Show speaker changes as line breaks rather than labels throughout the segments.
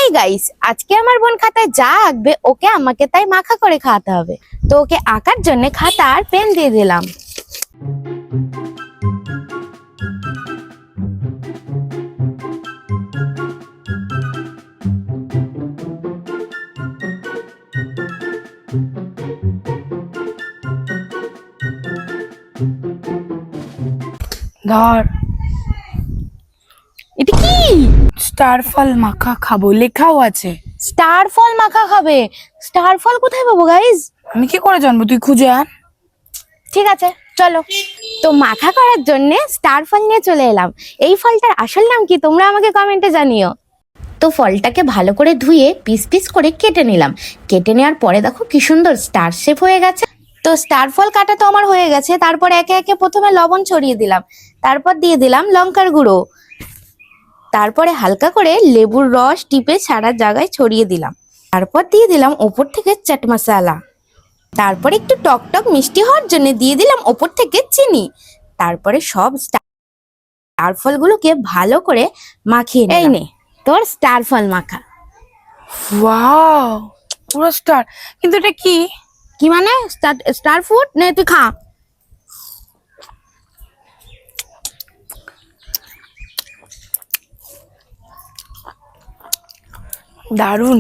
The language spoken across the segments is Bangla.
এই গাইস, আজকে আমার বোন খাতায় যা আঁকবে ওকে আমাকে তাই মাখা করে খাওয়াতে হবে। তো ওকে আঁকার জন্য খাতা আর পেন দিয়ে দিলাম।
ধর,
এটা কি?
স্টার ফল মাখা খাবো, লেখাও আছে।
স্টার ফল মাখা খাবে? স্টার ফল কোথায় পাবো গাইস?
আমি কি করে জানবো? তুই খুঁজে আন।
ঠিক আছে, চলো। তো মাখা করার জন্য স্টার ফল নিয়ে চলে এলাম। এই ফলটার আসল নাম কি তোমরা আমাকে কমেন্টে জানিও। তো ফলটাকে ভালো করে ধুয়ে পিস পিস করে কেটে নিলাম। কেটে নেওয়ার পরে দেখো কি সুন্দর স্টার শেপ হয়ে গেছে। তো স্টার ফল কাটা তো আমার হয়ে গেছে। তারপর একে একে প্রথমে লবণ ছড়িয়ে দিলাম, তারপর দিয়ে দিলাম লঙ্কার গুঁড়ো, তারপরে হালকা করে লেবুর রস টিপে সারা জায়গায় ছড়িয়ে দিলাম। তারপর দিয়ে দিলাম ওপর থেকে চাট মশলা। তারপরে একটু টক টক মিষ্টি হওয়ার জন্য দিয়ে দিলাম ওপর থেকে চিনি। তারপরে সব স্টার ফলগুলোকে ভালো করে মাখিয়ে নিলাম। এই নে তোর স্টার ফল মাখা।
ওয়াও, পুরো স্টার। কিন্তু এটা কি?
কি মানে? স্টার ফুড নে, তুই খা।
দারুন।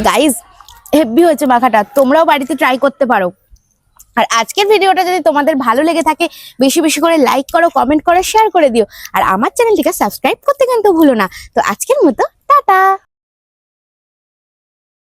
গাইস, হেভি হয়েছে মাখাটা, তোমরাও বাড়িতে ট্রাই করতে পারো। আর আজকের ভিডিওটা যদি তোমাদের ভালো লেগে থাকে বেশি বেশি করে লাইক করো, কমেন্ট করো, শেয়ার করে দিও। আর আমার চ্যানেলটিকে সাবস্ক্রাইব করতে কিন্তু ভুলো না। তো আজকের মতো টাটা।